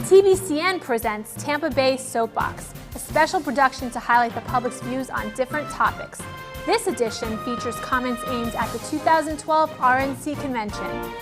TBCN presents Tampa Bay Soapbox, a special production to highlight the public's views on different topics. This edition features comments aimed at the 2012 RNC convention.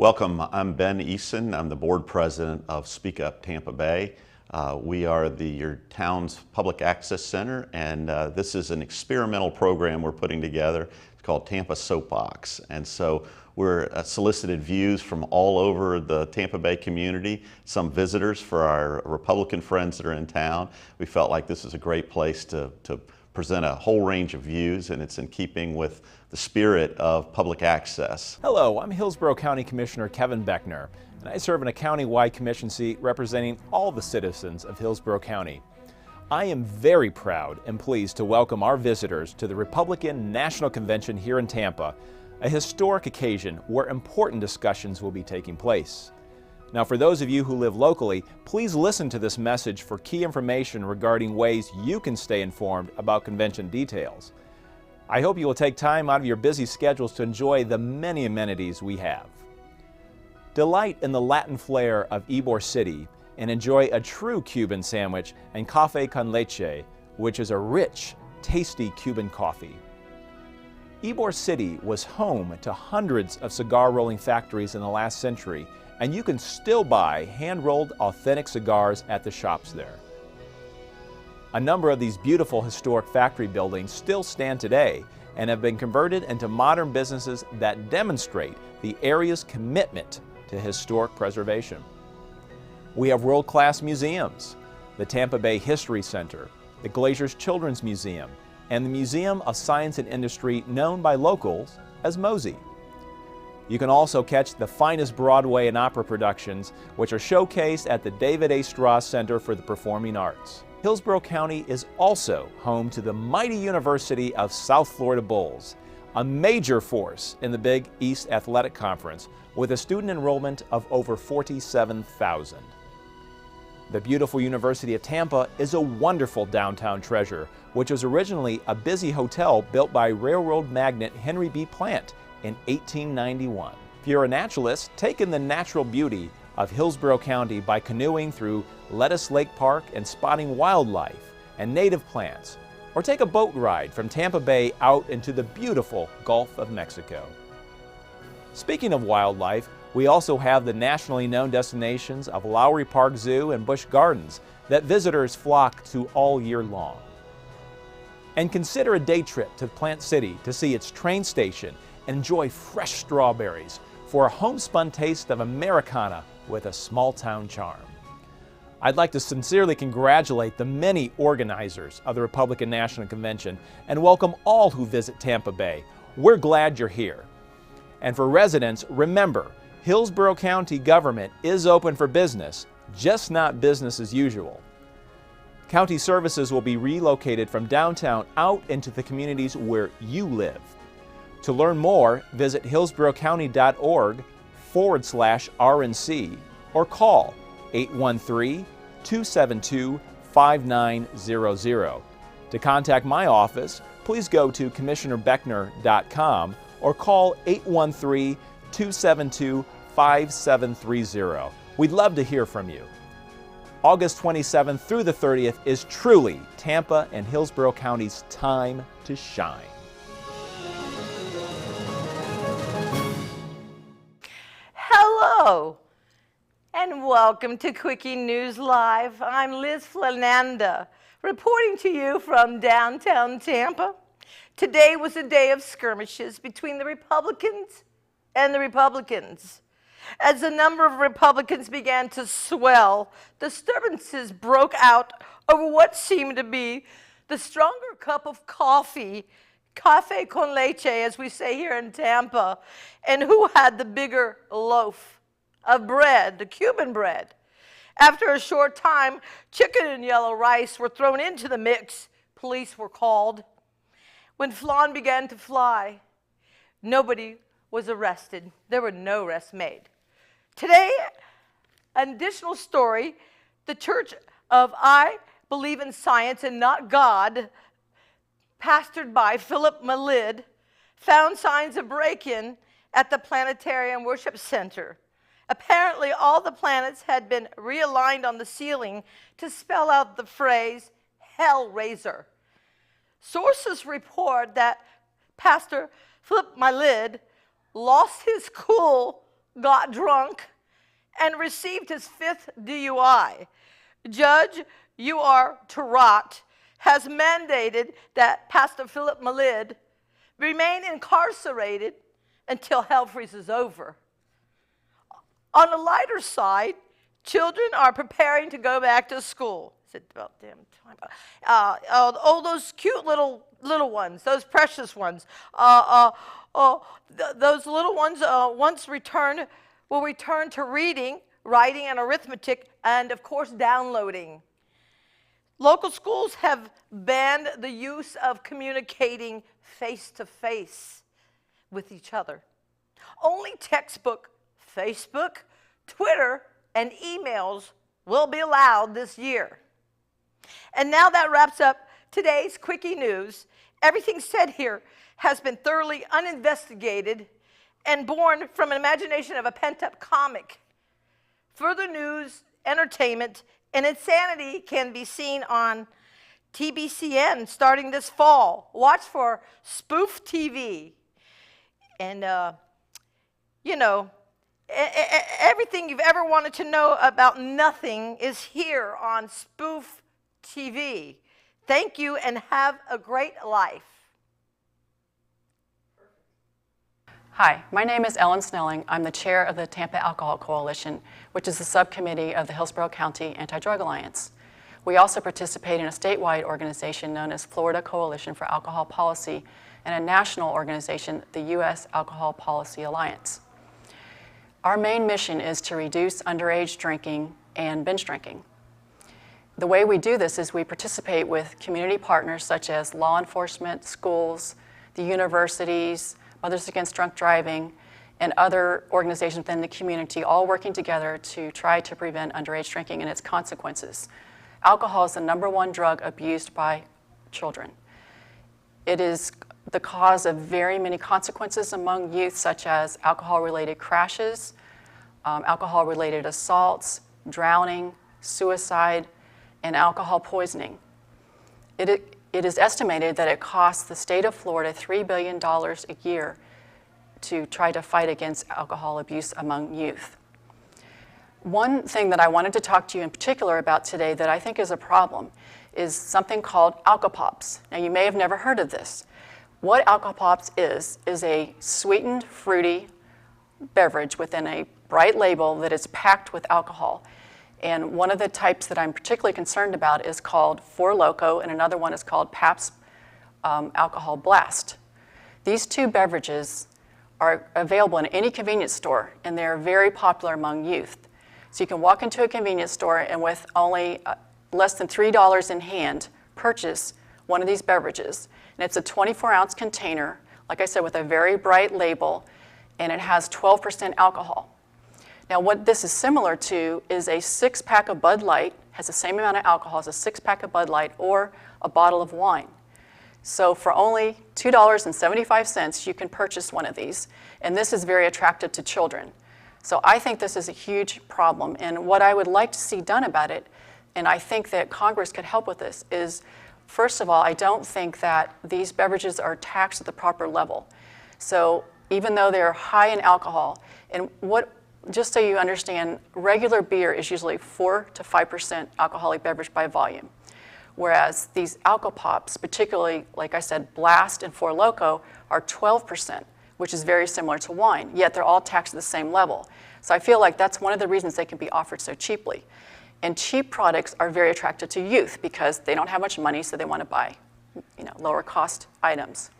Welcome, I'm Ben Eason. I'm the board president of Speak Up Tampa Bay. We are your town's public access center, and this is an experimental program we're putting together. It's called Tampa Soapbox. And so we're solicited views from all over the Tampa Bay community, some visitors for our Republican friends that are in town. We felt like this is a great place to present a whole range of views, and it's in keeping with the spirit of public access. Hello, I'm Hillsborough County Commissioner Kevin Beckner, and I serve in a county-wide commission seat representing all the citizens of Hillsborough County. I am very proud and pleased to welcome our visitors to the Republican National Convention here in Tampa, a historic occasion where important discussions will be taking place. Now, for those of you who live locally, please listen to this message for key information regarding ways you can stay informed about convention details. I hope you will take time out of your busy schedules to enjoy the many amenities we have. Delight in the Latin flair of Ybor City and enjoy a true Cuban sandwich and café con leche, which is a rich, tasty Cuban coffee. Ybor City was home to hundreds of cigar rolling factories in the last century, and you can still buy hand-rolled authentic cigars at the shops there. A number of these beautiful historic factory buildings still stand today and have been converted into modern businesses that demonstrate the area's commitment to historic preservation. We have world-class museums, the Tampa Bay History Center, the Glazier's Children's Museum, and the Museum of Science and Industry known by locals as MOSI. You can also catch the finest Broadway and opera productions, which are showcased at the David A. Strauss Center for the Performing Arts. Hillsborough County is also home to the mighty University of South Florida Bulls, a major force in the Big East Athletic Conference with a student enrollment of over 47,000. The beautiful University of Tampa is a wonderful downtown treasure, which was originally a busy hotel built by railroad magnate Henry B. Plant in 1891. If you're a naturalist, take in the natural beauty of Hillsborough County by canoeing through Lettuce Lake Park and spotting wildlife and native plants, or take a boat ride from Tampa Bay out into the beautiful Gulf of Mexico. Speaking of wildlife, we also have the nationally known destinations of Lowry Park Zoo and Busch Gardens that visitors flock to all year long. And consider a day trip to Plant City to see its train station and enjoy fresh strawberries for a homespun taste of Americana with a small-town charm. I'd like to sincerely congratulate the many organizers of the Republican National Convention and welcome all who visit Tampa Bay. We're glad you're here. And for residents, remember, Hillsborough County government is open for business, just not business as usual. County services will be relocated from downtown out into the communities where you live. To learn more, visit hillsboroughcounty.org/RNC or call 813-272-5900. To contact my office, please go to commissionerbeckner.com or call 813-272-5730. We'd love to hear from you. August 27th through the 30th is truly Tampa and Hillsborough County's time to shine. Hello, and welcome to Quickie News Live. I'm Liz Flananda, reporting to you from downtown Tampa. Today was a day of skirmishes between the Republicans and the Republicans. As the number of Republicans began to swell, disturbances broke out over what seemed to be the stronger cup of coffee, café con leche, as we say here in Tampa, and who had the bigger loaf of bread, the Cuban bread. After a short time, chicken and yellow rice were thrown into the mix. Police were called. When flan began to fly, nobody was arrested. There were no arrests made. Today, An additional story, the Church of I Believe in Science and Not God, pastored by Philip Malid, found signs of break-in at the Planetarium Worship Center. Apparently, all the planets had been realigned on the ceiling to spell out the phrase, Hellraiser. Sources report that Pastor Philip Malid lost his cool, got drunk, and received his 5th DUI. Judge U.R. Tarot has mandated that Pastor Philip Malid remain incarcerated until hell freezes over. On the lighter side, children are preparing to go back to school. It's about damn time. Oh, those cute little ones, those precious ones. Those little ones will return to reading, writing, and arithmetic, and of course, downloading. Local schools have banned the use of communicating face-to-face with each other. Only textbook, Facebook, Twitter, and emails will be allowed this year. And now that wraps up today's Quickie News. Everything said here has been thoroughly uninvestigated and born from an imagination of a pent-up comic. Further news, entertainment, and insanity can be seen on TBCN starting this fall. Watch for Spoof TV. And, everything you've ever wanted to know about nothing is here on Spoof TV. Thank you and have a great life. Hi, my name is Ellen Snelling. I'm the chair of the Tampa Alcohol Coalition, which is a subcommittee of the Hillsborough County Anti-Drug Alliance. We also participate in a statewide organization known as Florida Coalition for Alcohol Policy and a national organization, the U.S. Alcohol Policy Alliance. Our main mission is to reduce underage drinking and binge drinking. The way we do this is we participate with community partners such as law enforcement, schools, the universities, Mothers Against Drunk Driving, and other organizations within the community, all working together to try to prevent underage drinking and its consequences. Alcohol is the #1 drug abused by children. It is the cause of very many consequences among youth, such as alcohol-related crashes, alcohol-related assaults, drowning, suicide, and alcohol poisoning. It is estimated that it costs the state of Florida $3 billion a year to try to fight against alcohol abuse among youth. One thing that I wanted to talk to you in particular about today that I think is a problem is something called Alcopops. Now, you may have never heard of this. What Alcopops is a sweetened, fruity beverage within a bright label that is packed with alcohol. And one of the types that I'm particularly concerned about is called Four Loko, and another one is called Pabst Alcohol Blast. These two beverages are available in any convenience store, and they're very popular among youth. So you can walk into a convenience store and with only less than $3 in hand, purchase one of these beverages. And it's a 24-ounce container, like I said, with a very bright label, and it has 12% alcohol. Now, what this is similar to is a 6-pack of Bud Light, has the same amount of alcohol as a 6-pack of Bud Light or a bottle of wine. So for only $2.75, you can purchase one of these, and this is very attractive to children. So I think this is a huge problem, and what I would like to see done about it, and I think that Congress could help with this, is first of all, I don't think that these beverages are taxed at the proper level. So even though they're high in alcohol, and just so you understand, regular beer is usually 4 to 5% alcoholic beverage by volume. Whereas these Alcopops, particularly, like I said, Blast and Four Loko, are 12%, which is very similar to wine, yet they're all taxed at the same level. So I feel like that's one of the reasons they can be offered so cheaply. And cheap products are very attractive to youth because they don't have much money, so they want to buy lower cost items.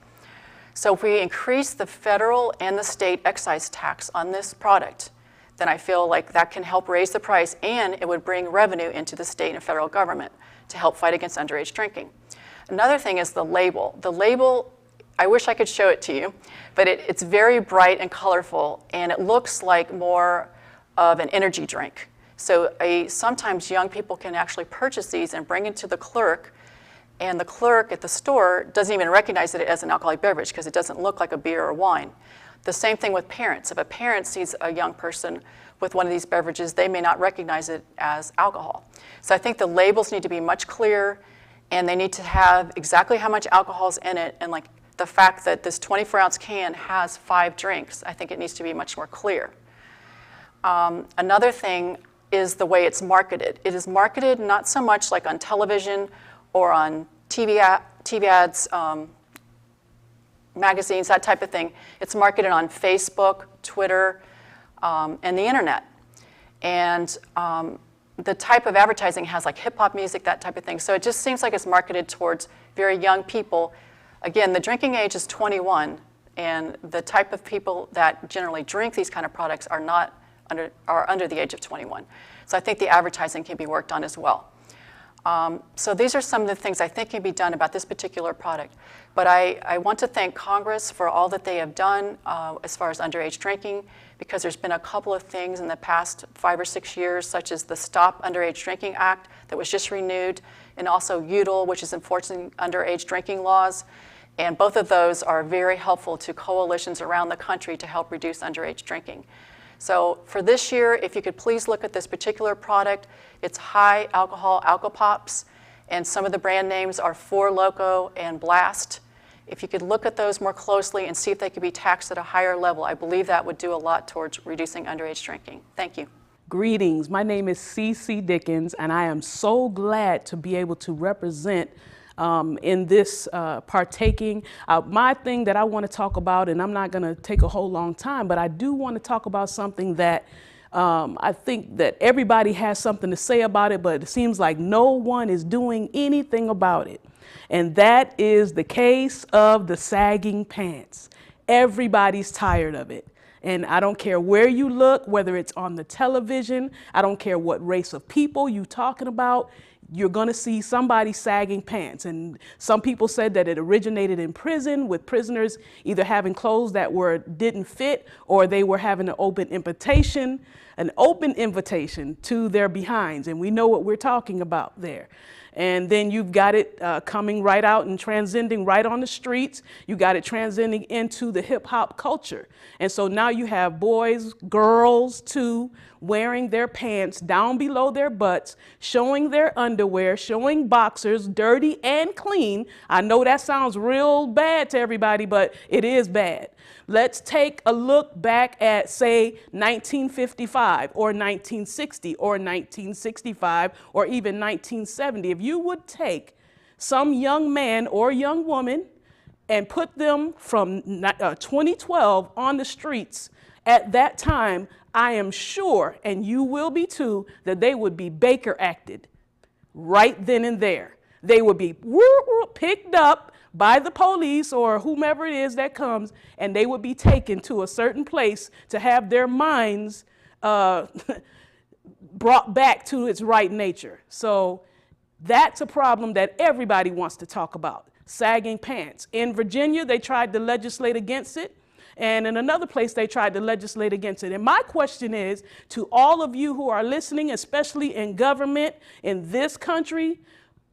So if we increase the federal and the state excise tax on this product, then I feel like that can help raise the price, and it would bring revenue into the state and federal government to help fight against underage drinking. Another thing is the label. The label, I wish I could show it to you, but it's very bright and colorful, and it looks like more of an energy drink. So sometimes young people can actually purchase these and bring it to the clerk, and the clerk at the store doesn't even recognize it as an alcoholic beverage because it doesn't look like a beer or wine. The same thing with parents. If a parent sees a young person with one of these beverages, they may not recognize it as alcohol. So I think the labels need to be much clearer, and they need to have exactly how much alcohol is in it, and like the fact that this 24-ounce can has 5 drinks, I think it needs to be much more clear. Another thing is the way it's marketed. It is marketed not so much like on television or on TV ads, magazines, that type of thing. It's marketed on Facebook, Twitter, and the internet. And the type of advertising has like hip hop music, that type of thing. So it just seems like it's marketed towards very young people. Again, the drinking age is 21, and the type of people that generally drink these kind of products are under the age of 21. So I think the advertising can be worked on as well. So these are some of the things I think can be done about this particular product. But I want to thank Congress for all that they have done as far as underage drinking, because there's been a couple of things in the past 5 or 6 years, such as the Stop Underage Drinking Act that was just renewed, and also UDL, which is enforcing underage drinking laws. And both of those are very helpful to coalitions around the country to help reduce underage drinking. So for this year, if you could please look at this particular product, it's high alcohol Alcopops, and some of the brand names are Four Loko and Blast. If you could look at those more closely and see if they could be taxed at a higher level, I believe that would do a lot towards reducing underage drinking. Thank you. Greetings, my name is C.C. Dickens, and I am so glad to be able to represent in this partaking. My thing that I want to talk about, and I'm not going to take a whole long time, but I do want to talk about something that I think that everybody has something to say about it, but it seems like no one is doing anything about it. And that is the case of the sagging pants. Everybody's tired of it. And I don't care where you look, whether it's on the television, I don't care what race of people you're talking about, you're going to see somebody sagging pants. And some people said that it originated in prison, with prisoners either having clothes that didn't fit, or they were having an open invitation to their behinds. And we know what we're talking about there. And then you've got it coming right out and transcending right on the streets. You got it transcending into the hip hop culture. And so now you have boys, girls too, wearing their pants down below their butts, showing their underwear, showing boxers, dirty and clean. I know that sounds real bad to everybody, but it is bad. Let's take a look back at, say, 1955 or 1960 or 1965 or even 1970. If you would take some young man or young woman and put them from 2012 on the streets at that time, I am sure, and you will be too, that they would be Baker acted right then and there. They would be picked up by the police or whomever it is that comes, and they would be taken to a certain place to have their minds brought back to its right nature. So that's a problem that everybody wants to talk about, sagging pants. In Virginia, they tried to legislate against it. And in another place, they tried to legislate against it. And my question is to all of you who are listening, especially in government in this country,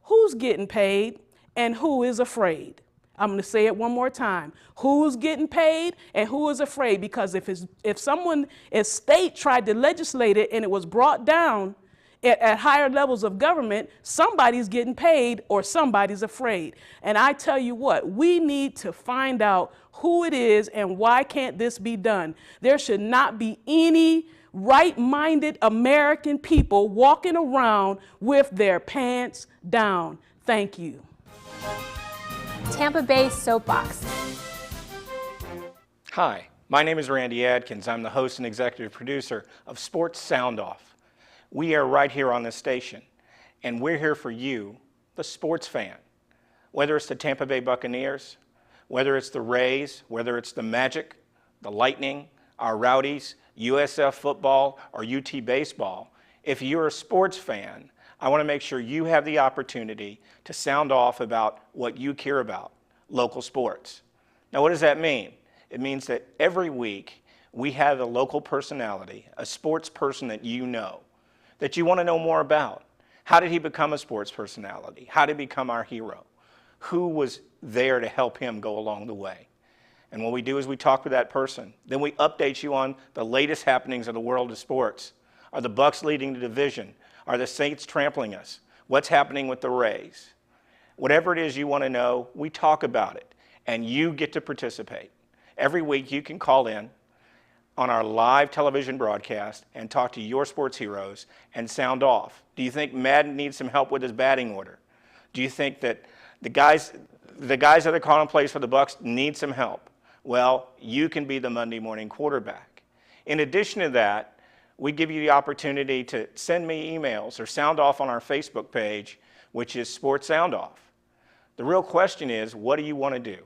who's getting paid and who is afraid? I'm going to say it one more time. Who's getting paid and who is afraid? Because if state tried to legislate it and it was brought down at higher levels of government, somebody's getting paid or somebody's afraid. And I tell you what, we need to find out who it is and why can't this be done. There should not be any right-minded American people walking around with their pants down. Thank you. Tampa Bay Soapbox. Hi, my name is Randy Adkins. I'm the host and executive producer of Sports Sound Off. We are right here on this station, and we're here for you, the sports fan. Whether it's the Tampa Bay Buccaneers, whether it's the Rays, whether it's the Magic, the Lightning, our Rowdies, USF football, or UT baseball, if you're a sports fan, I want to make sure you have the opportunity to sound off about what you care about, local sports. Now, what does that mean? It means that every week we have a local personality, a sports person that you know, that you want to know more about. How did he become a sports personality? How did he become our hero? Who was there to help him go along the way? And what we do is we talk with that person. Then we update you on the latest happenings of the world of sports. Are the Bucks leading the division? Are the Saints trampling us? What's happening with the Rays? Whatever it is you want to know, we talk about it, and you get to participate. Every week you can call in on our live television broadcast and talk to your sports heroes and sound off. Do you think Madden needs some help with his batting order? Do you think that the guys that are calling plays for the Bucks need some help? Well, you can be the Monday morning quarterback. In addition to that, we give you the opportunity to send me emails or sound off on our Facebook page, which is Sports Sound Off. The real question is, what do you want to do?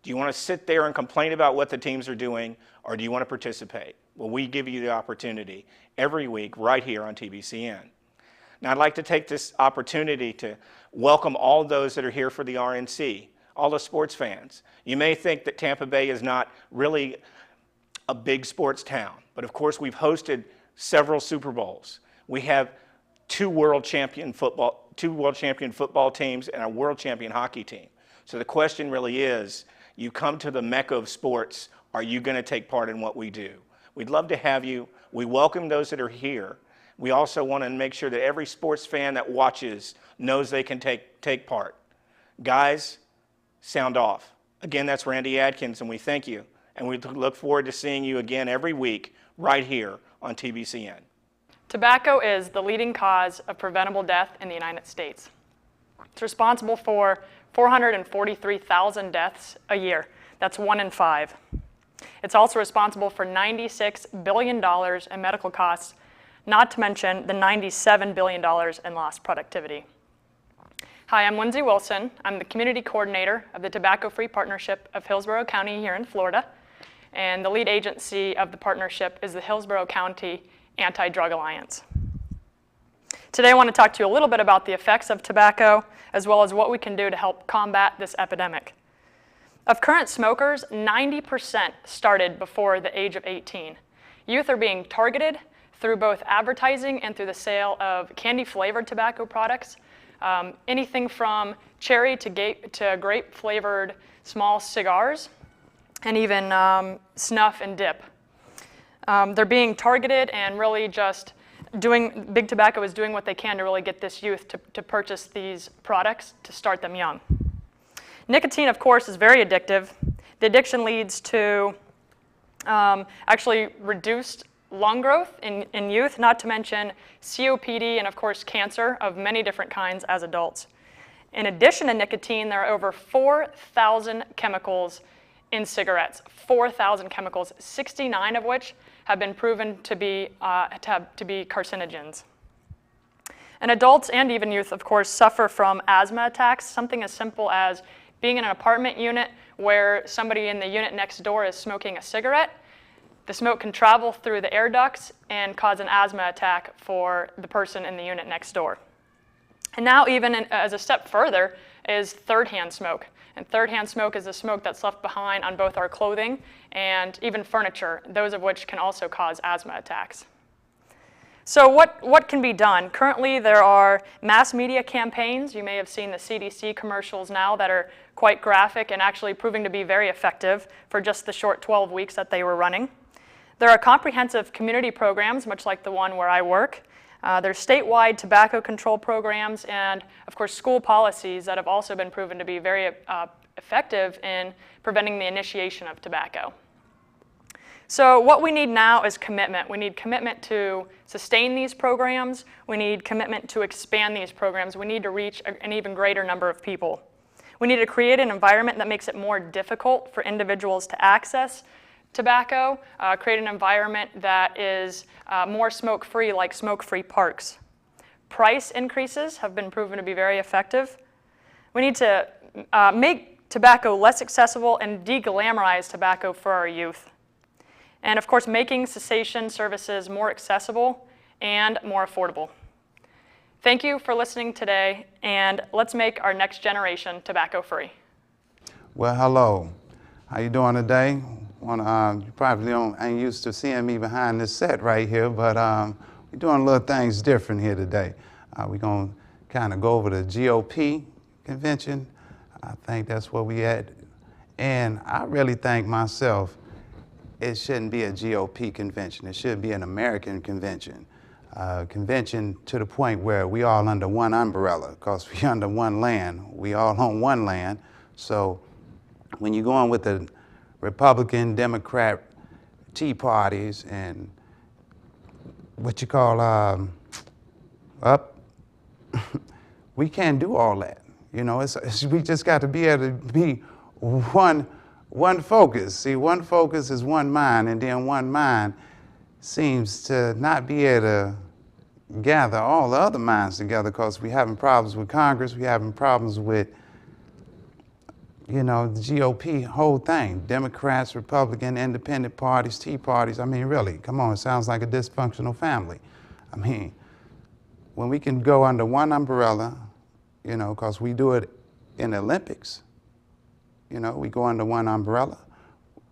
Do you want to sit there and complain about what the teams are doing, or do you want to participate? Well, we give you the opportunity every week right here on TBCN. Now, I'd like to take this opportunity to welcome all those that are here for the RNC, all the sports fans. You may think that Tampa Bay is not really a big sports town, but of course we've hosted several Super Bowls. We have two world champion football teams and a world champion hockey team. So the question really is, you come to the Mecca of sports, are you going to take part in what we do? We'd love to have you. We welcome those that are here. We also want to make sure that every sports fan that watches knows they can take part. Guys, sound off. Again, that's Randy Adkins, and we thank you. And we look forward to seeing you again every week right here on TBCN. Tobacco is the leading cause of preventable death in the United States. It's responsible for 443,000 deaths a year. That's 1 in 5. It's also responsible for $96 billion in medical costs, not to mention the $97 billion in lost productivity. Hi, I'm Lindsay Wilson. I'm the community coordinator of the Tobacco-Free Partnership of Hillsborough County here in Florida, and the lead agency of the partnership is the Hillsborough County Anti-Drug Alliance. Today I want to talk to you a little bit about the effects of tobacco, as well as what we can do to help combat this epidemic. Of current smokers, 90% started before the age of 18. Youth are being targeted through both advertising and through the sale of candy-flavored tobacco products, anything from cherry to grape-flavored small cigars, and even snuff and dip. They're being targeted, and really just Big Tobacco is doing what they can to really get this youth to purchase these products to start them young. Nicotine, of course, is very addictive. The addiction leads to actually reduced lung growth in youth, not to mention COPD and, of course, cancer of many different kinds as adults. In addition to nicotine, there are over 4,000 chemicals in cigarettes, 4,000 chemicals, 69 of which have been proven to be carcinogens. And adults and even youth, of course, suffer from asthma attacks, something as simple as being in an apartment unit where somebody in the unit next door is smoking a cigarette. The smoke can travel through the air ducts and cause an asthma attack for the person in the unit next door. And now even as a step further is third-hand smoke. And third-hand smoke is the smoke that's left behind on both our clothing and even furniture, those of which can also cause asthma attacks. So what can be done? Currently, there are mass media campaigns. You may have seen the CDC commercials now that are quite graphic and actually proving to be very effective for just the short 12 weeks that they were running. There are comprehensive community programs, much like the one where I work. There's statewide tobacco control programs and, of course, school policies that have also been proven to be very effective in preventing the initiation of tobacco. So what we need now is commitment. We need commitment to sustain these programs. We need commitment to expand these programs. We need to reach an even greater number of people. We need to create an environment that makes it more difficult for individuals to access tobacco, create an environment that is more smoke-free, like smoke-free parks. Price increases have been proven to be very effective. We need to make tobacco less accessible and de-glamorize tobacco for our youth. And of course, making cessation services more accessible and more affordable. Thank you for listening today, and let's make our next generation tobacco-free. Well, hello. How you doing today? You probably ain't used to seeing me behind this set right here, but we're doing little things different here today. We're going to kind of go over the GOP convention. I think that's where we at. And I really think myself, it shouldn't be a GOP convention. It should be an American convention. Convention to the point where we all under one umbrella, because we under one land. We all own one land. So when you go on with the Republican, Democrat, Tea parties, and what you call we can't do all that. You know, we just got to be able to be one focus. See, one focus is one mind, and then one mind seems to not be able to gather all the other minds together, because we're having problems with Congress, we're having problems with, you know, the GOP whole thing, Democrats, Republican, independent parties, Tea parties. I mean, really, come on, it sounds like a dysfunctional family. I mean, when we can go under one umbrella, you know, because we do it in the Olympics, you know, we go under one umbrella.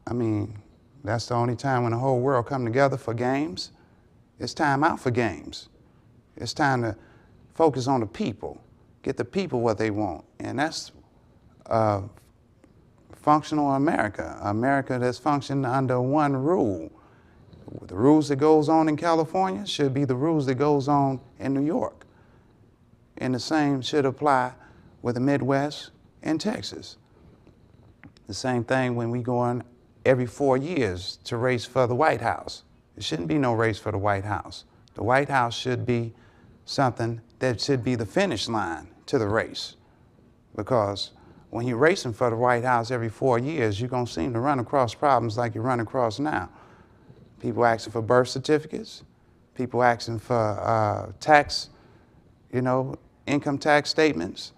I mean, that's the only time when the whole world come together for games. It's time out for games. It's time to focus on the people, get the people what they want. And that's functional America, America that's functioning under one rule. The rules that goes on in California should be the rules that goes on in New York. And the same should apply with the Midwest and Texas. The same thing when we go on every 4 years to race for the White House. There shouldn't be no race for the White House. The White House should be something that should be the finish line to the race. Because when you're racing for the White House every 4 years, you're going to seem to run across problems like you run across now. People asking for birth certificates, people asking for tax, you know, income tax statements.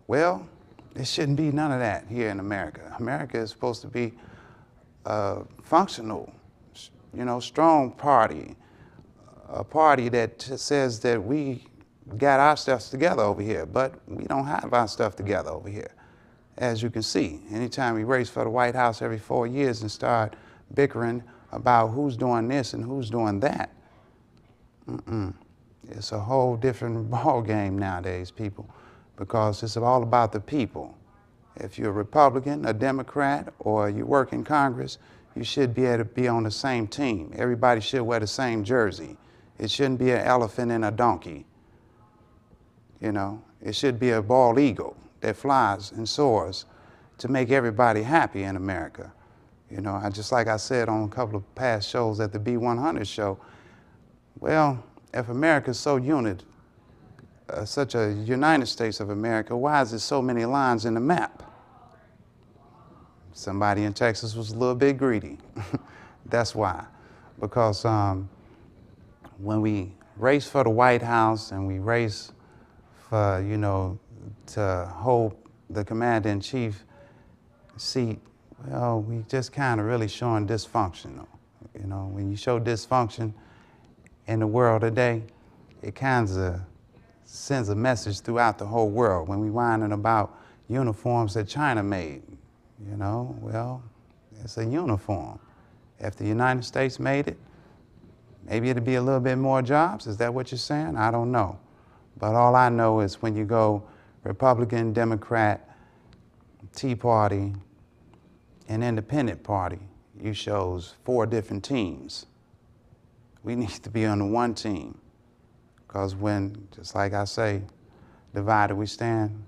Well, there shouldn't be none of that here in America. America is supposed to be a functional, you know, strong party, a party that says that we got our stuff together over here, but we don't have our stuff together over here. As you can see, anytime we race for the White House every 4 years and start bickering about who's doing this and who's doing that, it's a whole different ball game nowadays, people, because it's all about the people. If you're a Republican, a Democrat, or you work in Congress, you should be able to be on the same team. Everybody should wear the same jersey. It shouldn't be an elephant and a donkey. You know, it should be a bald eagle that flies and soars to make everybody happy in America. You know, just like I said on a couple of past shows at the B100 show, well, if America's so such a United States of America, why is there so many lines in the map? Somebody in Texas was a little bit greedy. That's why. Because when we race for the White House and we race for, you know, to hold the commander-in-chief seat, well, we just kind of really showing dysfunctional. You know, when you show dysfunction in the world today, it kind of sends a message throughout the whole world. When we whining about uniforms that China made, you know, well, it's a uniform. If the United States made it, maybe it'd be a little bit more jobs. Is that what you're saying? I don't know. But all I know is when you go Republican, Democrat, Tea Party, and Independent Party, you shows 4 different teams. We need to be on the one team. Because when, just like I say, divided we stand,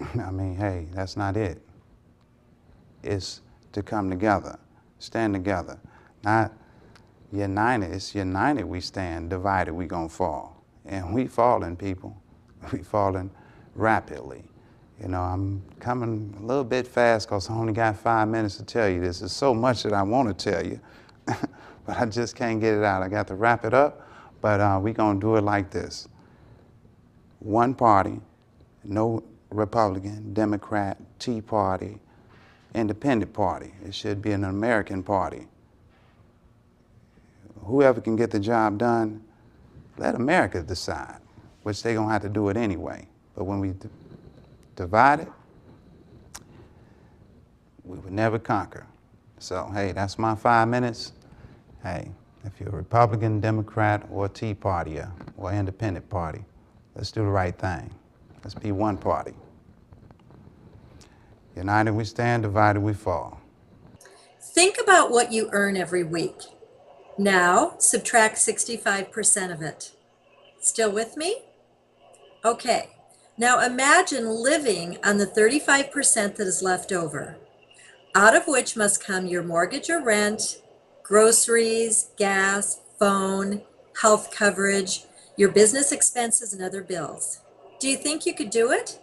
I mean, hey, that's not it. It's to come together, stand together. Not united, it's united we stand, divided we gonna fall. And we falling, people. We falling rapidly. You know, I'm coming a little bit fast because I only got 5 minutes to tell you this. There's so much that I want to tell you, but I just can't get it out. I got to wrap it up, but we're going to do it like this. One party, no Republican, Democrat, Tea Party, Independent Party. It should be an American party. Whoever can get the job done, let America decide, which they're going to have to do it anyway. But when we divide it, we would never conquer. So, hey, that's my 5 minutes. Hey, If you're a Republican, Democrat, or Tea Party, or Independent Party, let's do the right thing. Let's be one party. United we stand, divided we fall. Think about what you earn every week. Now, subtract 65% of it. Still with me? Okay. Now imagine living on the 35% that is left over, out of which must come your mortgage or rent, groceries, gas, phone, health coverage, your business expenses, and other bills. Do you think you could do it?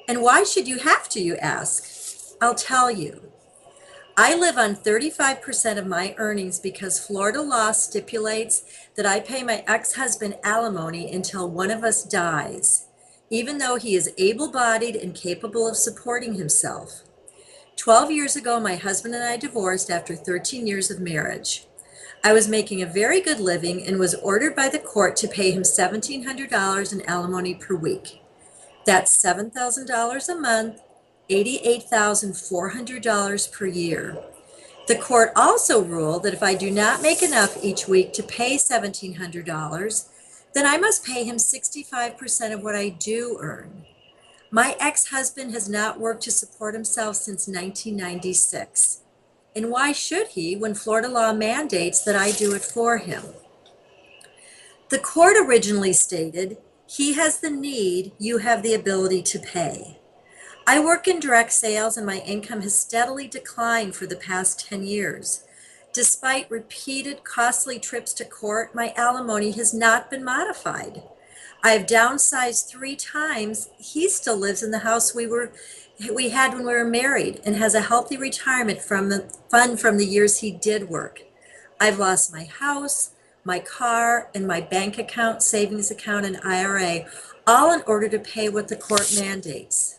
And why should you have to, you ask? I'll tell you. I live on 35% of my earnings because Florida law stipulates that I pay my ex-husband alimony until one of us dies, even though he is able-bodied and capable of supporting himself. 12 years ago, my husband and I divorced after 13 years of marriage. I was making a very good living and was ordered by the court to pay him $1,700 in alimony per week. That's $7,000 a month, $88,400 per year. The court also ruled that if I do not make enough each week to pay $1,700, then I must pay him 65% of what I do earn. My ex-husband has not worked to support himself since 1996. And why should he when Florida law mandates that I do it for him? The court originally stated, he has the need, you have the ability to pay. I work in direct sales and my income has steadily declined for the past 10 years. Despite repeated costly trips to court, my alimony has not been modified. I have downsized 3 times. He still lives in the house we had when we were married and has a healthy retirement fund from the years he did work. I've lost my house, my car, and my bank account, savings account, and IRA, all in order to pay what the court mandates.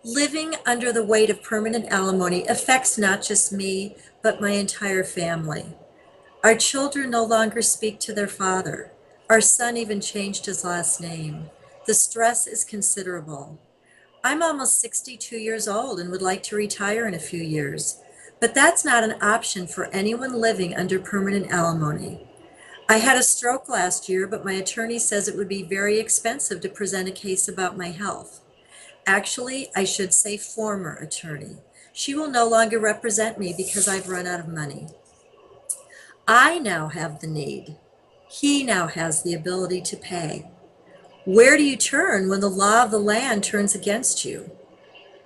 Living under the weight of permanent alimony affects not just me, but my entire family. Our children no longer speak to their father. Our son even changed his last name. The stress is considerable. I'm almost 62 years old and would like to retire in a few years, but that's not an option for anyone living under permanent alimony. I had a stroke last year, but my attorney says it would be very expensive to present a case about my health. Actually, I should say former attorney. She will no longer represent me because I've run out of money. I now have the need. He now has the ability to pay. Where do you turn when the law of the land turns against you?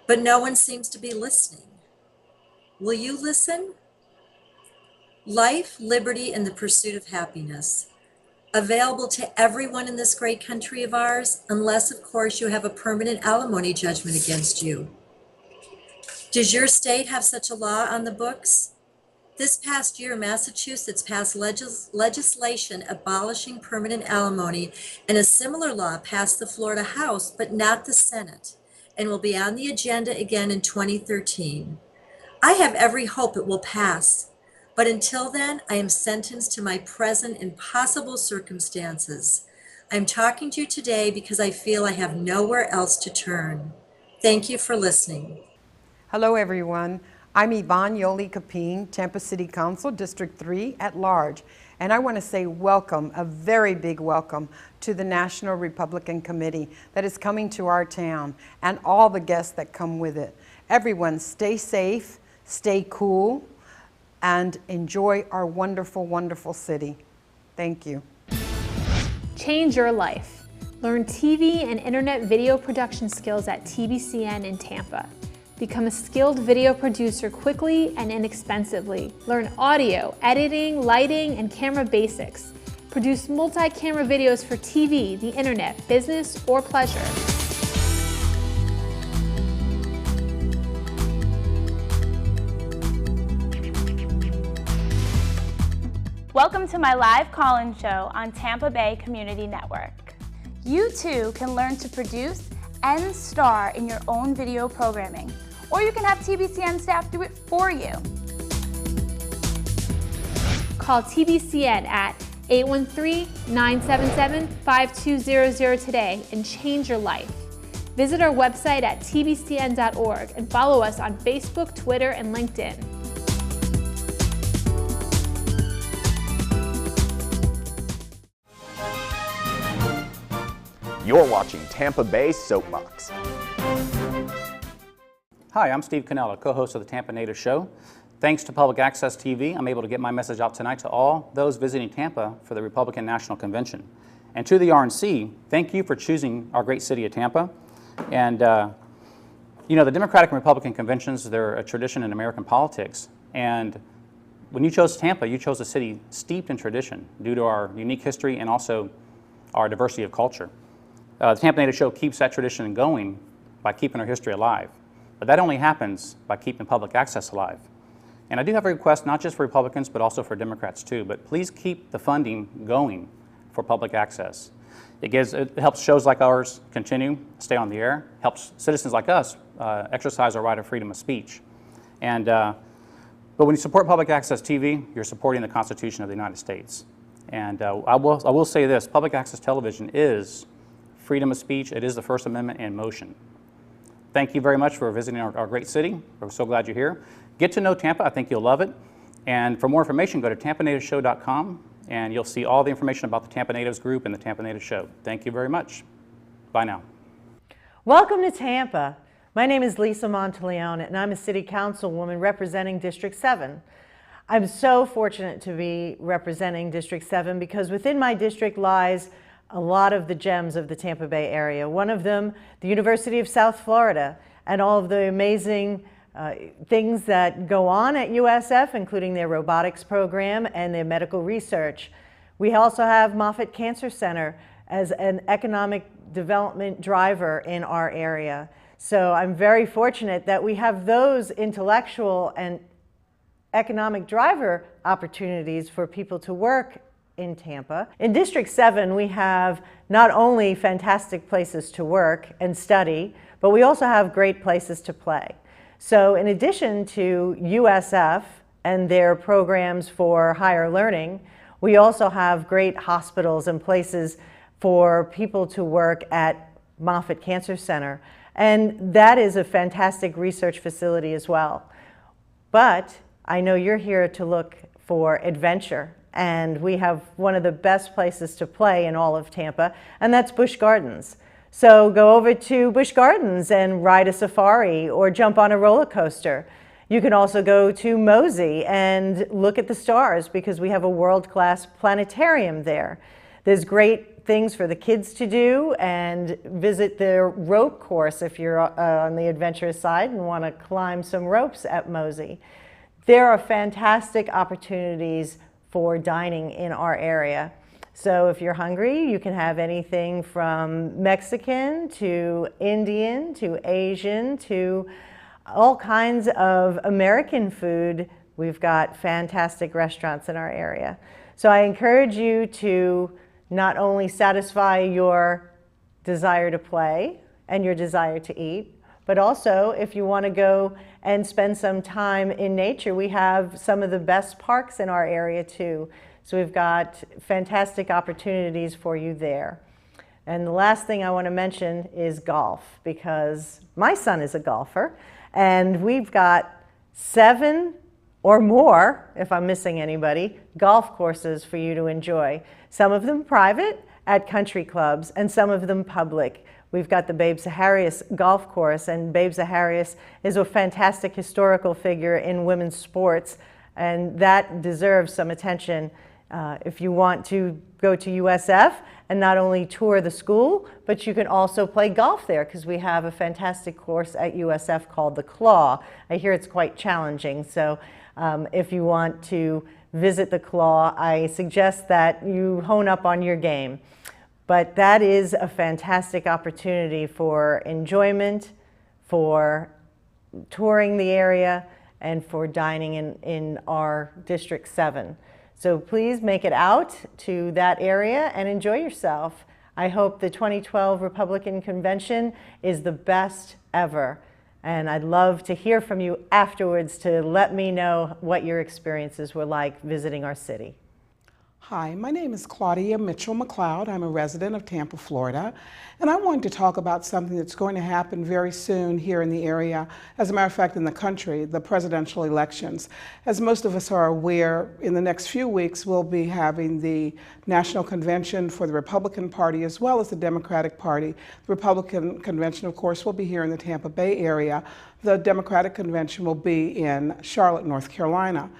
But no one seems to be listening. Will you listen? Life, liberty, and the pursuit of happiness. Available to everyone in this great country of ours, unless, of course, you have a permanent alimony judgment against you. Does your state have such a law on the books? This past year, Massachusetts passed legislation abolishing permanent alimony, and a similar law passed the Florida House, but not the Senate, and will be on the agenda again in 2013. I have every hope it will pass. But until then, I am sentenced to my present impossible circumstances. I'm talking to you today because I feel I have nowhere else to turn. Thank you for listening. Hello, everyone. I'm Yvonne Yoli-Capine, Tampa City Council, District 3 at large. And I want to say welcome, a very big welcome, to the National Republican Committee that is coming to our town and all the guests that come with it. Everyone, stay safe, stay cool, and enjoy our wonderful, wonderful city. Thank you. Change your life. Learn TV and internet video production skills at TBCN in Tampa. Become a skilled video producer quickly and inexpensively. Learn audio, editing, lighting, and camera basics. Produce multi-camera videos for TV, the internet, business, or pleasure. Welcome to my live call-in show on Tampa Bay Community Network. You too can learn to produce and star in your own video programming, or you can have TBCN staff do it for you. Call TBCN at 813-977-5200 today and change your life. Visit our website at tbcn.org and follow us on Facebook, Twitter, and LinkedIn. You're watching Tampa Bay Soapbox. Hi, I'm Steve Cannella, co-host of the Tampa Native Show. Thanks to Public Access TV, I'm able to get my message out tonight to all those visiting Tampa for the Republican National Convention. And to the RNC, thank you for choosing our great city of Tampa. And you know, the Democratic and Republican conventions, they're a tradition in American politics. And when you chose Tampa, you chose a city steeped in tradition due to our unique history and also our diversity of culture. The Tampa Native Show keeps that tradition going by keeping our history alive. But that only happens by keeping public access alive. And I do have a request, not just for Republicans, but also for Democrats too, but please keep the funding going for public access. It helps shows like ours continue, stay on the air, helps citizens like us exercise our right of freedom of speech. And, but when you support public access TV, you're supporting the Constitution of the United States. And I will say this, public access television is freedom of speech. It is the First Amendment in motion. Thank you very much for visiting our great city. We're so glad you're here. Get to know Tampa. I think you'll love it. And for more information, go to tampanativeshow.com, and you'll see all the information about the Tampa Natives Group and the Tampa Native Show. Thank you very much. Bye now. Welcome to Tampa. My name is Lisa Monteleone, and I'm a city councilwoman representing District 7. I'm so fortunate to be representing District 7 because within my district lies a lot of the gems of the Tampa Bay area. One of them, the University of South Florida, and all of the amazing things that go on at USF, including their robotics program and their medical research. We also have Moffitt Cancer Center as an economic development driver in our area. So I'm very fortunate that we have those intellectual and economic driver opportunities for people to work in Tampa. In District 7, we have not only fantastic places to work and study, but we also have great places to play. So in addition to USF and their programs for higher learning, we also have great hospitals and places for people to work at Moffitt Cancer Center. And that is a fantastic research facility as well. But I know you're here to look for adventure, and we have one of the best places to play in all of Tampa, and that's Busch Gardens. So go over to Busch Gardens and ride a safari or jump on a roller coaster. You can also go to Mosey and look at the stars because we have a world-class planetarium there. There's great things for the kids to do, and visit the rope course if you're on the adventurous side and want to climb some ropes at Mosey. There are fantastic opportunities for dining in our area. So if you're hungry, you can have anything from Mexican to Indian to Asian to all kinds of American food. We've got fantastic restaurants in our area. So I encourage you to not only satisfy your desire to play and your desire to eat, but also if you want to go and spend some time in nature, we have some of the best parks in our area too. So we've got fantastic opportunities for you there. And the last thing I want to mention is golf, because my son is a golfer, and we've got 7 or more, if I'm missing anybody, golf courses for you to enjoy. Some of them private at country clubs and some of them public. We've got the Babe Zaharias golf course, and Babe Zaharias is a fantastic historical figure in women's sports, and that deserves some attention. If you want to go to USF and not only tour the school, but you can also play golf there because we have a fantastic course at USF called the Claw. I hear it's quite challenging, so if you want to visit the Claw, I suggest that you hone up on your game. But that is a fantastic opportunity for enjoyment, for touring the area, and for dining in our District 7. So please make it out to that area and enjoy yourself. I hope the 2012 Republican Convention is the best ever. And I'd love to hear from you afterwards to let me know what your experiences were like visiting our city. Hi, my name is Claudia Mitchell-McLeod. I'm a resident of Tampa, Florida, and I wanted to talk about something that's going to happen very soon here in the area, as a matter of fact in the country, the presidential elections. As most of us are aware, in the next few weeks we'll be having the National Convention for the Republican Party as well as the Democratic Party. The Republican Convention, of course, will be here in the Tampa Bay area. The Democratic Convention will be in Charlotte, North Carolina.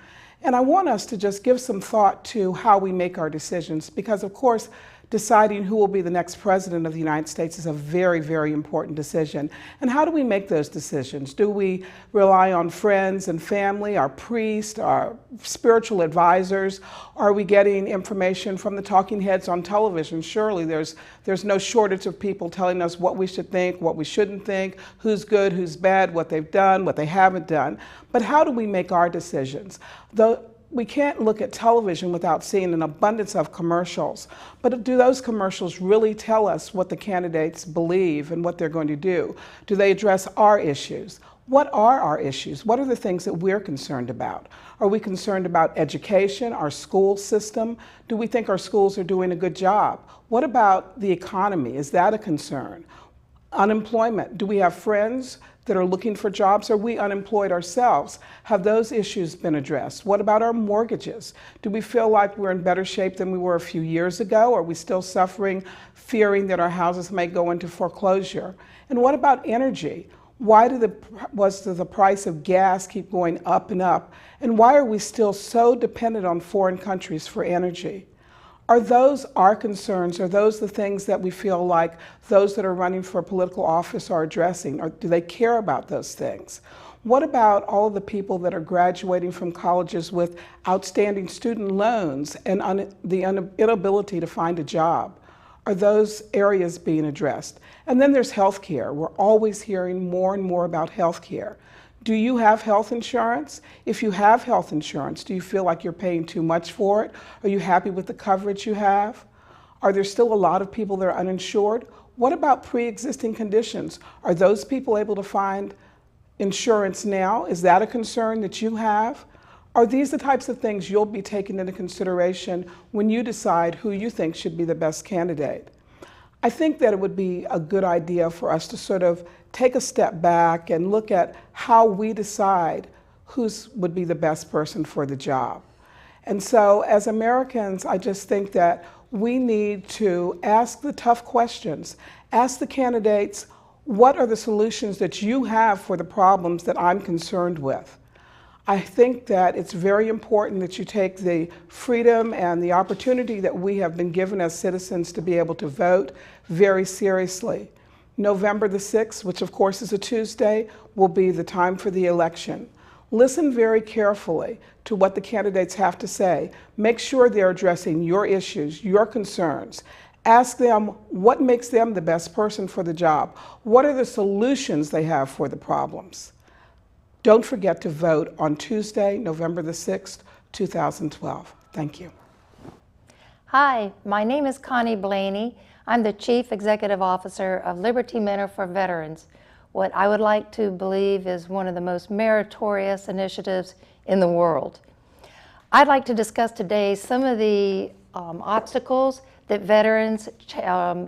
And I want us to just give some thought to how we make our decisions because, of course, deciding who will be the next president of the United States is a very, very important decision. And how do we make those decisions? Do we rely on friends and family, our priests, our spiritual advisors? Are we getting information from the talking heads on television? Surely there's no shortage of people telling us what we should think, what we shouldn't think, who's good, who's bad, what they've done, what they haven't done. But how do we make our decisions? We can't look at television without seeing an abundance of commercials. But do those commercials really tell us what the candidates believe and what they're going to do? Do they address our issues? What are our issues? What are the things that we're concerned about? Are we concerned about education, our school system? Do we think our schools are doing a good job? What about the economy? Is that a concern? Unemployment. Do we have friends that are looking for jobs? Are we unemployed ourselves? Have those issues been addressed? What about our mortgages? Do we feel like we're in better shape than we were a few years ago? Are we still suffering, fearing that our houses may go into foreclosure? And what about energy? Why does the price of gas keep going up and up? And why are we still so dependent on foreign countries for energy? Are those our concerns? Are those the things that we feel like those that are running for political office are addressing? Or do they care about those things? What about all of the people that are graduating from colleges with outstanding student loans and the inability to find a job? Are those areas being addressed? And then there's health care. We're always hearing more and more about health care. Do you have health insurance? If you have health insurance, do you feel like you're paying too much for it? Are you happy with the coverage you have? Are there still a lot of people that are uninsured? What about pre-existing conditions? Are those people able to find insurance now? Is that a concern that you have? Are these the types of things you'll be taking into consideration when you decide who you think should be the best candidate? I think that it would be a good idea for us to sort of take a step back and look at how we decide who would be the best person for the job. And so as Americans, I just think that we need to ask the tough questions. Ask the candidates, what are the solutions that you have for the problems that I'm concerned with? I think that it's very important that you take the freedom and the opportunity that we have been given as citizens to be able to vote very seriously. November the 6th, which of course is a Tuesday, will be the time for the election. Listen very carefully to what the candidates have to say. Make sure they're addressing your issues, your concerns. Ask them what makes them the best person for the job. What are the solutions they have for the problems? Don't forget to vote on Tuesday, November the 6th, 2012. Thank you. Hi, my name is Connie Blaney. I'm the Chief Executive Officer of Liberty Mentor for Veterans, what I would like to believe is one of the most meritorious initiatives in the world. I'd like to discuss today some of the obstacles that veterans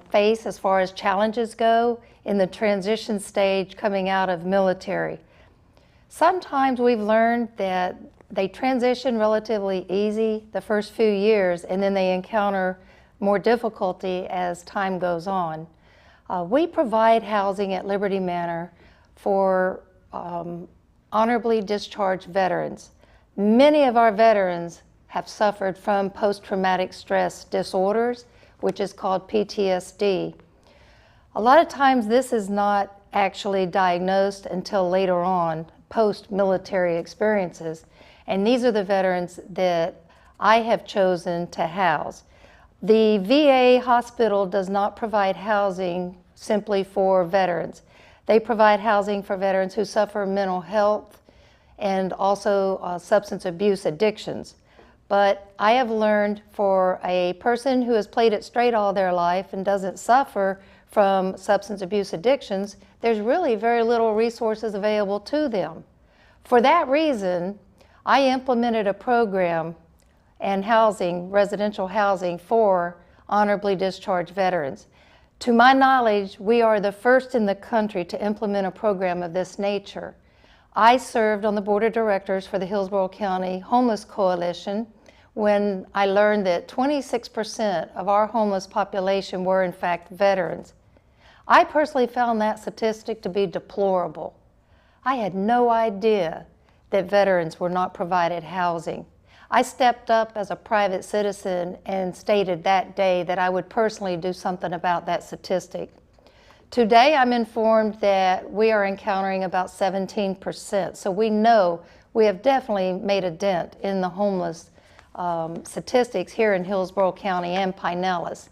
face as far as challenges go in the transition stage coming out of military. Sometimes we've learned that they transition relatively easy the first few years and then they encounter more difficulty as time goes on. We provide housing at Liberty Manor for honorably discharged veterans. Many of our veterans have suffered from post-traumatic stress disorders, which is called PTSD. A lot of times this is not actually diagnosed until later on, post-military experiences, and these are the veterans that I have chosen to house. The VA hospital does not provide housing simply for veterans. They provide housing for veterans who suffer mental health and also substance abuse addictions. But I have learned for a person who has played it straight all their life and doesn't suffer from substance abuse addictions, there's really very little resources available to them. For that reason, I implemented a program and housing, residential housing for honorably discharged veterans. To my knowledge, we are the first in the country to implement a program of this nature. I served on the board of directors for the Hillsborough County Homeless Coalition when I learned that 26% of our homeless population were in fact veterans. I personally found that statistic to be deplorable. I had no idea that veterans were not provided housing. I stepped up as a private citizen and stated that day that I would personally do something about that statistic. Today, I'm informed that we are encountering about 17%, so we know we have definitely made a dent in the homeless statistics here in Hillsborough County and Pinellas.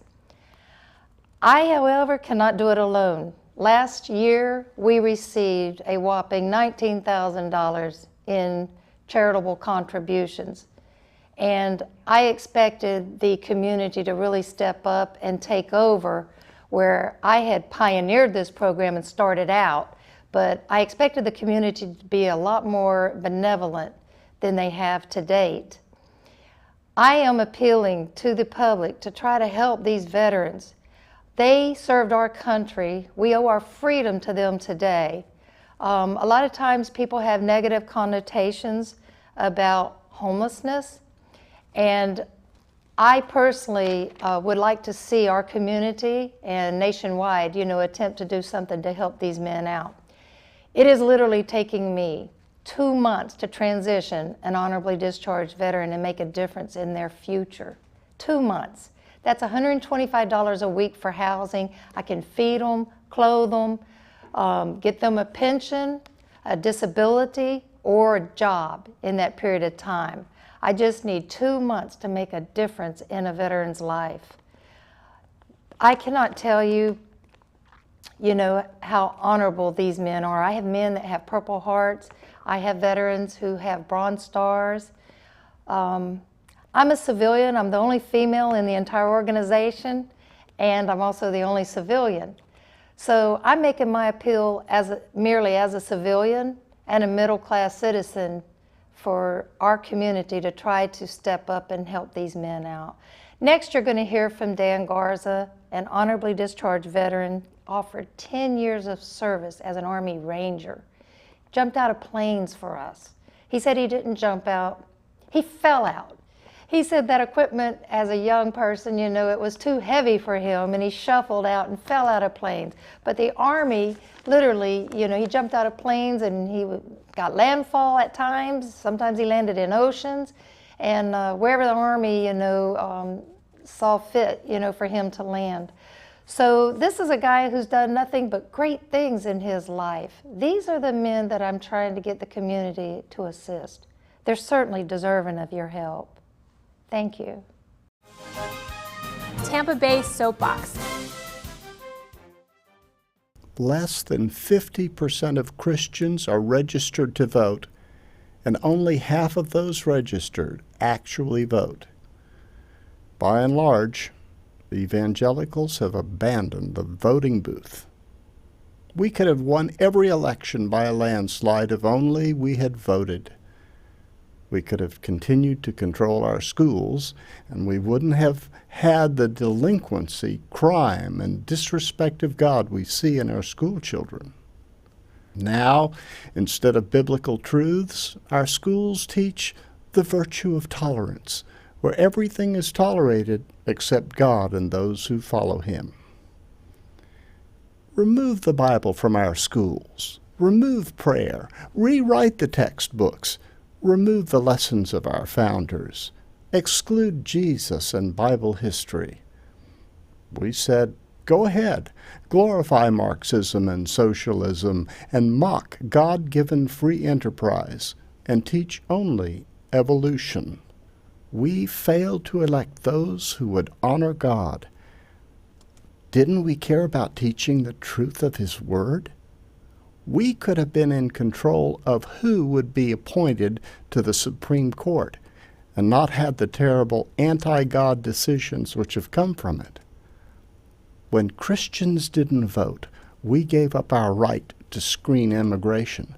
I, however, cannot do it alone. Last year, we received a whopping $19,000 in charitable contributions. And I expected the community to really step up and take over where I had pioneered this program and started out, but I expected the community to be a lot more benevolent than they have to date. I am appealing to the public to try to help these veterans. They served our country. We owe our freedom to them today. A lot of times people have negative connotations about homelessness, and I personally would like to see our community and nationwide, attempt to do something to help these men out. It is literally taking me 2 months to transition an honorably discharged veteran and make a difference in their future. 2 months. That's $125 a week for housing. I can feed them, clothe them, get them a pension, a disability, or a job in that period of time. I just need 2 months to make a difference in a veteran's life. I cannot tell you, how honorable these men are. I have men that have Purple Hearts. I have veterans who have Bronze Stars. I'm a civilian. I'm the only female in the entire organization, and I'm also the only civilian. So I'm making my appeal merely as a civilian and a middle-class citizen for our community to try to step up and help these men out. Next, you're going to hear from Dan Garza, an honorably discharged veteran, offered 10 years of service as an Army Ranger. Jumped out of planes for us. He said he didn't jump out, he fell out. He said that equipment as a young person, it was too heavy for him, and he shuffled out and fell out of planes. But the Army, literally, he jumped out of planes and he got landfall at times. Sometimes he landed in oceans, and wherever the Army, saw fit, for him to land. So this is a guy who's done nothing but great things in his life. These are the men that I'm trying to get the community to assist. They're certainly deserving of your help. Thank you. Tampa Bay Soapbox. Less than 50% of Christians are registered to vote, and only half of those registered actually vote. By and large, the evangelicals have abandoned the voting booth. We could have won every election by a landslide if only we had voted. We could have continued to control our schools, and we wouldn't have had the delinquency, crime, and disrespect of God we see in our school children. Now, instead of biblical truths, our schools teach the virtue of tolerance, where everything is tolerated except God and those who follow Him. Remove the Bible from our schools. Remove prayer. Rewrite the textbooks. Remove the lessons of our founders. Exclude Jesus and Bible history. We said, go ahead, glorify Marxism and socialism, and mock God-given free enterprise, and teach only evolution. We failed to elect those who would honor God. Didn't we care about teaching the truth of His Word? We could have been in control of who would be appointed to the Supreme Court and not had the terrible anti-God decisions which have come from it. When Christians didn't vote, we gave up our right to screen immigration,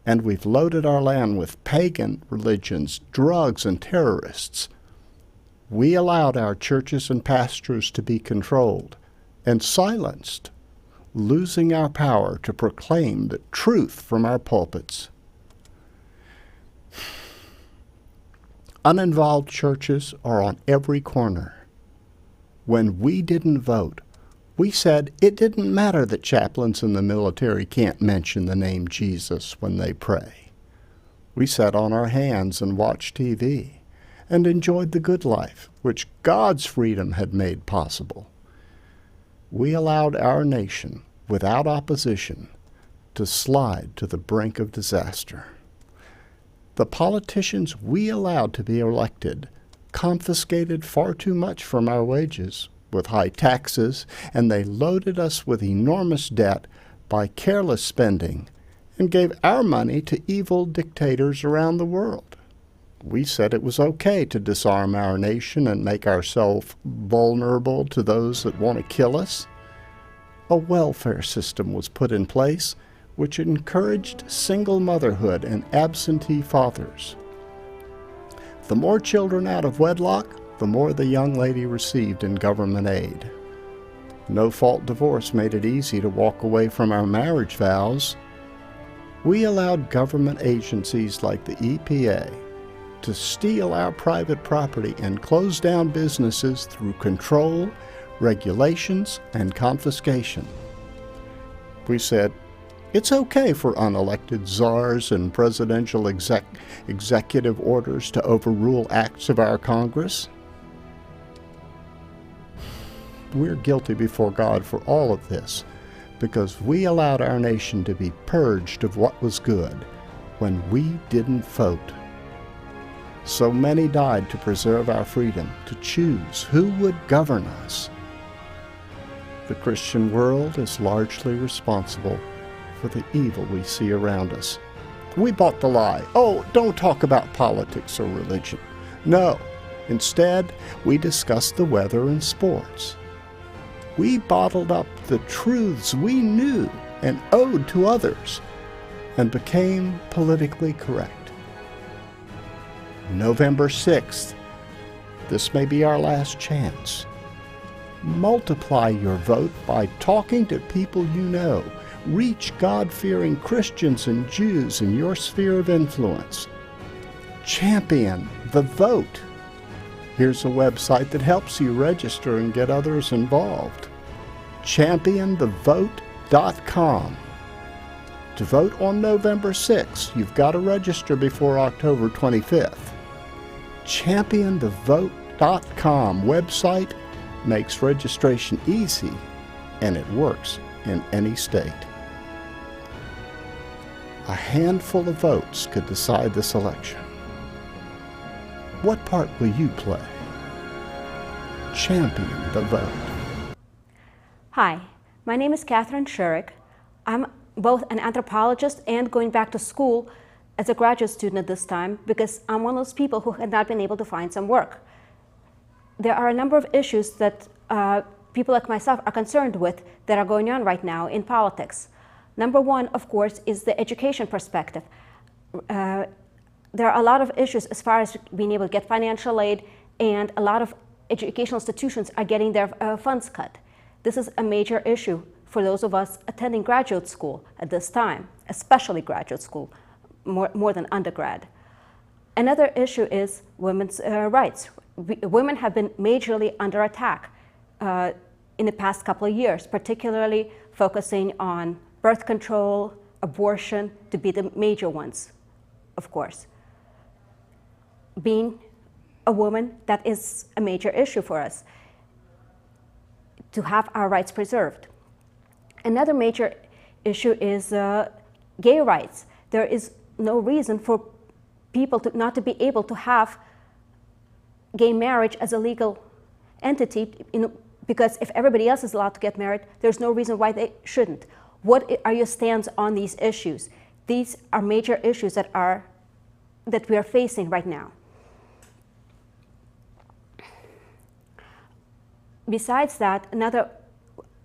and we've loaded our land with pagan religions, drugs, and terrorists. We allowed our churches and pastors to be controlled and silenced, losing our power to proclaim the truth from our pulpits. Uninvolved churches are on every corner. When we didn't vote, we said it didn't matter that chaplains in the military can't mention the name Jesus when they pray. We sat on our hands and watched TV and enjoyed the good life, which God's freedom had made possible. We allowed our nation, without opposition, to slide to the brink of disaster. The politicians we allowed to be elected confiscated far too much from our wages with high taxes, and they loaded us with enormous debt by careless spending and gave our money to evil dictators around the world. We said it was okay to disarm our nation and make ourselves vulnerable to those that want to kill us. A welfare system was put in place which encouraged single motherhood and absentee fathers. The more children out of wedlock, the more the young lady received in government aid. No-fault divorce made it easy to walk away from our marriage vows. We allowed government agencies like the EPA to steal our private property and close down businesses through control, regulations, and confiscation. We said, it's okay for unelected czars and presidential executive orders to overrule acts of our Congress. We're guilty before God for all of this because we allowed our nation to be purged of what was good when we didn't vote. So many died to preserve our freedom to choose who would govern us. The Christian world is largely responsible for the evil we see around us. We bought the lie, oh, don't talk about politics or religion. No, instead, we discussed the weather and sports. We bottled up the truths we knew and owed to others and became politically correct. November 6th, this may be our last chance. Multiply your vote by talking to people you know. Reach God-fearing Christians and Jews in your sphere of influence. Champion the vote. Here's a website that helps you register and get others involved. ChampionTheVote.com. To vote on November 6th, you've got to register before October 25th. ChampionTheVote.com website makes registration easy, and it works in any state. A handful of votes could decide this election. What part will you play? Champion the vote. Hi, my name is Catherine Shurik. I'm both an anthropologist and going back to school as a graduate student at this time because I'm one of those people who had not been able to find some work. There are a number of issues that people like myself are concerned with that are going on right now in politics. Number one, of course, is the education perspective. There are a lot of issues as far as being able to get financial aid, and a lot of educational institutions are getting their funds cut. This is a major issue for those of us attending graduate school at this time, especially graduate school, more than undergrad. Another issue is women's rights. Women have been majorly under attack in the past couple of years, particularly focusing on birth control, abortion, to be the major ones, of course. Being a woman, that is a major issue for us, to have our rights preserved. Another major issue is gay rights. There is no reason for people not to be able to have gay marriage as a legal entity, because if everybody else is allowed to get married, there's no reason why they shouldn't. What are your stands on these issues? These are major issues that we are facing right now. Besides that, another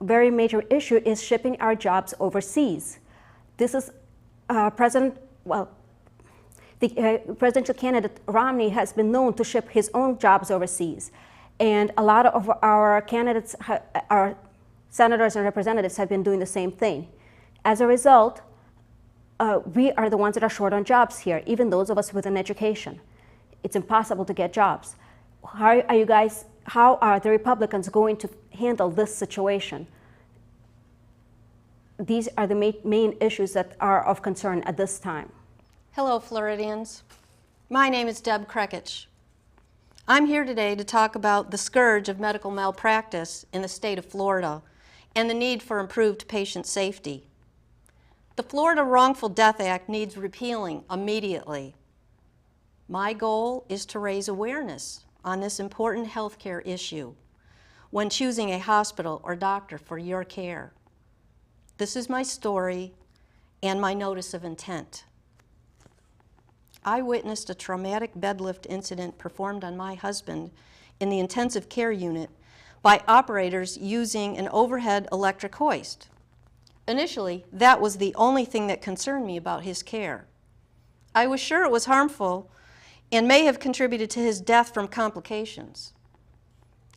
very major issue is shipping our jobs overseas. This is the The presidential candidate Romney has been known to ship his own jobs overseas. And a lot of our candidates, our senators and representatives have been doing the same thing. As a result, we are the ones that are short on jobs here, even those of us with an education. It's impossible to get jobs. How are the Republicans going to handle this situation? These are the main issues that are of concern at this time. Hello, Floridians. My name is Deb Krekich. I'm here today to talk about the scourge of medical malpractice in the state of Florida and the need for improved patient safety. The Florida Wrongful Death Act needs repealing immediately. My goal is to raise awareness on this important healthcare issue when choosing a hospital or doctor for your care. This is my story and my notice of intent. I witnessed a traumatic bed lift incident performed on my husband in the intensive care unit by operators using an overhead electric hoist. Initially, that was the only thing that concerned me about his care. I was sure it was harmful and may have contributed to his death from complications.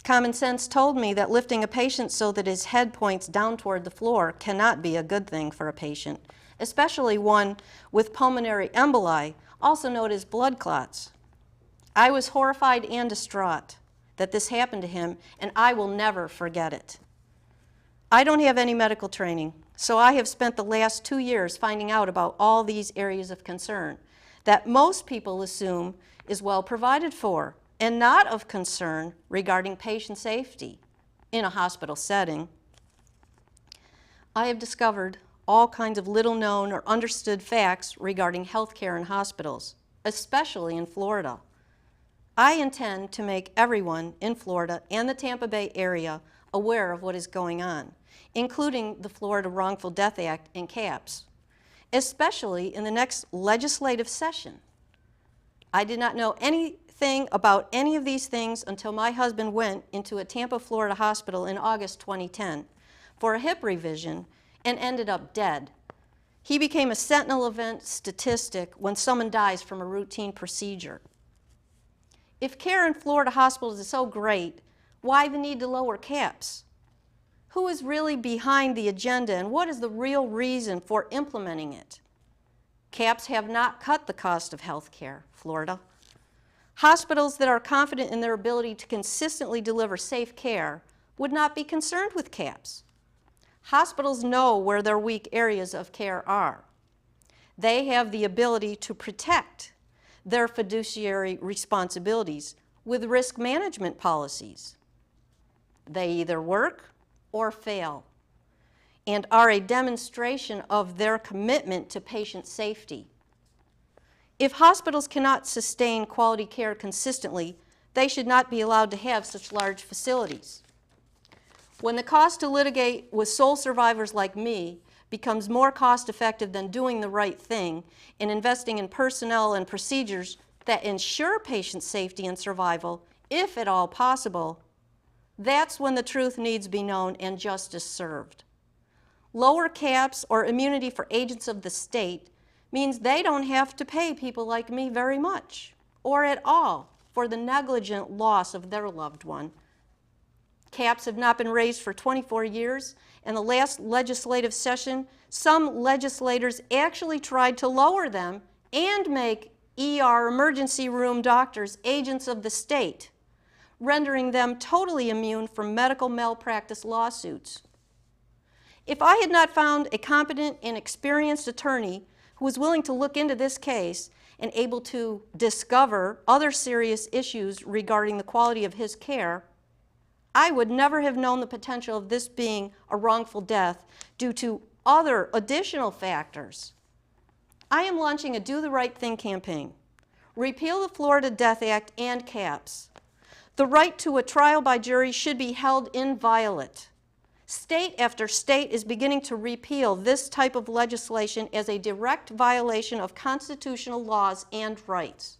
Common sense told me that lifting a patient so that his head points down toward the floor cannot be a good thing for a patient, especially one with pulmonary emboli, also known as blood clots. I was horrified and distraught that this happened to him, and I will never forget it. I don't have any medical training, so I have spent the last 2 years finding out about all these areas of concern that most people assume is well provided for and not of concern regarding patient safety in a hospital setting. I have discovered all kinds of little known or understood facts regarding healthcare in hospitals, especially in Florida. I intend to make everyone in Florida and the Tampa Bay area aware of what is going on, including the Florida Wrongful Death Act and CAPS, especially in the next legislative session. I did not know anything about any of these things until my husband went into a Tampa, Florida hospital in August 2010 for a hip revision and ended up dead. He became a sentinel event statistic when someone dies from a routine procedure. If care in Florida hospitals is so great, why the need to lower caps? Who is really behind the agenda and what is the real reason for implementing it? Caps have not cut the cost of health care, Florida. Hospitals that are confident in their ability to consistently deliver safe care would not be concerned with caps. Hospitals know where their weak areas of care are. They have the ability to protect their fiduciary responsibilities with risk management policies. They either work or fail and are a demonstration of their commitment to patient safety. If hospitals cannot sustain quality care consistently, they should not be allowed to have such large facilities. When the cost to litigate with sole survivors like me becomes more cost-effective than doing the right thing and investing in personnel and procedures that ensure patient safety and survival, if at all possible, that's when the truth needs to be known and justice served. Lower caps or immunity for agents of the state means they don't have to pay people like me very much, or at all, for the negligent loss of their loved one. Caps have not been raised for 24 years, and the last legislative session, some legislators actually tried to lower them and make ER emergency room doctors agents of the state, rendering them totally immune from medical malpractice lawsuits. If I had not found a competent and experienced attorney who was willing to look into this case and able to discover other serious issues regarding the quality of his care, I would never have known the potential of this being a wrongful death due to other additional factors. I am launching a Do the Right Thing campaign. Repeal the Florida Death Act and CAPS. The right to a trial by jury should be held inviolate. State after state is beginning to repeal this type of legislation as a direct violation of constitutional laws and rights.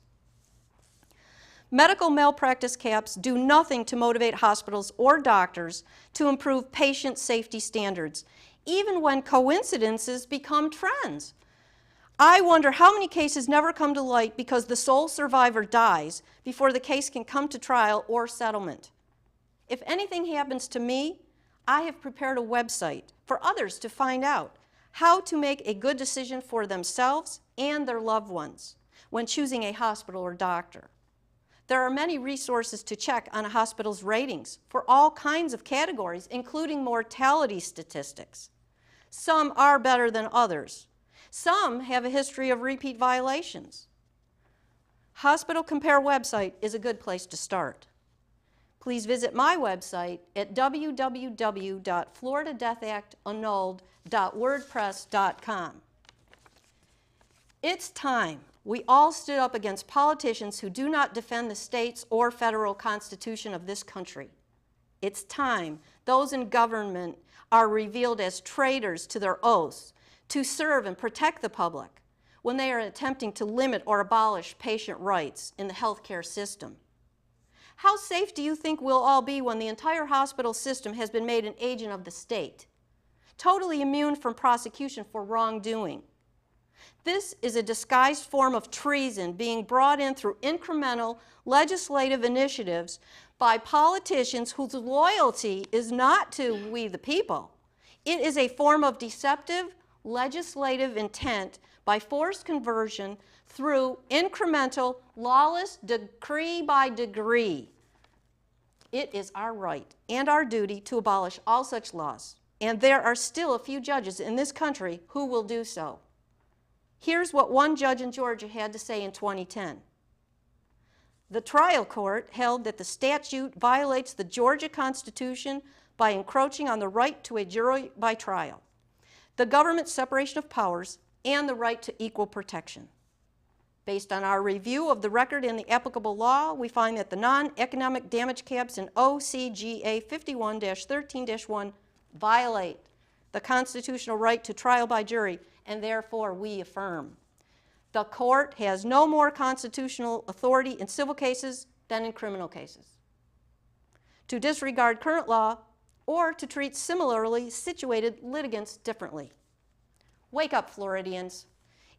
Medical malpractice caps do nothing to motivate hospitals or doctors to improve patient safety standards, even when coincidences become trends. I wonder how many cases never come to light because the sole survivor dies before the case can come to trial or settlement. If anything happens to me, I have prepared a website for others to find out how to make a good decision for themselves and their loved ones when choosing a hospital or doctor. There are many resources to check on a hospital's ratings for all kinds of categories, including mortality statistics. Some are better than others. Some have a history of repeat violations. Hospital Compare website is a good place to start. Please visit my website at www.floridadethactannulled.wordpress.com. It's time we all stood up against politicians who do not defend the state's or federal constitution of this country. It's time those in government are revealed as traitors to their oaths to serve and protect the public when they are attempting to limit or abolish patient rights in the healthcare system. How safe do you think we'll all be when the entire hospital system has been made an agent of the state, totally immune from prosecution for wrongdoing? This is a disguised form of treason being brought in through incremental legislative initiatives by politicians whose loyalty is not to we the people. It is a form of deceptive legislative intent by forced conversion through incremental, lawless decree by degree. It is our right and our duty to abolish all such laws, and there are still a few judges in this country who will do so. Here's what one judge in Georgia had to say in 2010. The trial court held that the statute violates the Georgia Constitution by encroaching on the right to a jury by trial, the government's separation of powers, and the right to equal protection. Based on our review of the record and the applicable law, we find that the non-economic damage caps in OCGA 51-13-1 violate the constitutional right to trial by jury, and therefore we affirm. The court has no more constitutional authority in civil cases than in criminal cases to disregard current law or to treat similarly situated litigants differently. Wake up, Floridians.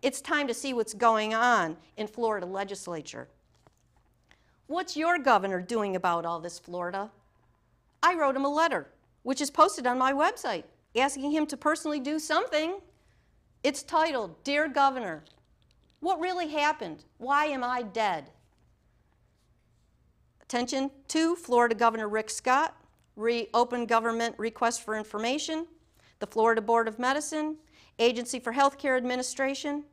It's time to see what's going on in Florida legislature. What's your governor doing about all this, Florida? I wrote him a letter, which is posted on my website, asking him to personally do something. It's titled, Dear Governor, what really happened? Why am I dead? Attention to Florida Governor Rick Scott, Reopen Government Request for Information, the Florida Board of Medicine, Agency for Healthcare Administration,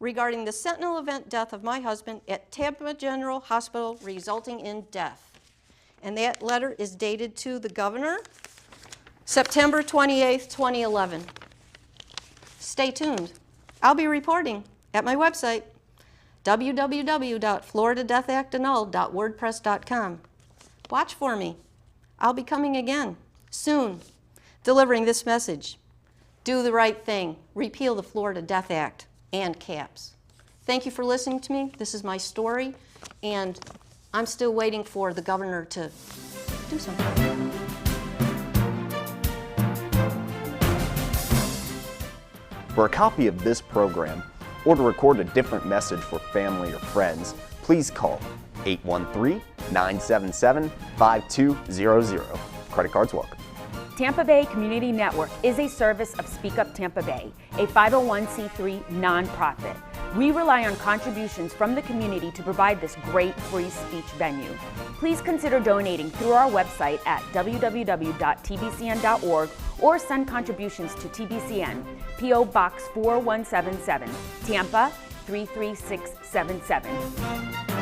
regarding the sentinel event death of my husband at Tampa General Hospital resulting in death. And that letter is dated to the governor, September 28th, 2011. Stay tuned. I'll be reporting at my website, www.floridadethactannulled.wordpress.com. Watch for me. I'll be coming again soon, delivering this message. Do the right thing. Repeal the Florida Death Act and caps. Thank you for listening to me. This is my story, and I'm still waiting for the governor to do something. For a copy of this program, or to record a different message for family or friends, please call 813-977-5200. Credit cards welcome. Tampa Bay Community Network is a service of Speak Up Tampa Bay, a 501c3 nonprofit. We rely on contributions from the community to provide this great free speech venue. Please consider donating through our website at www.tbcn.org or send contributions to TBCN, P.O. Box 4177, Tampa 33677.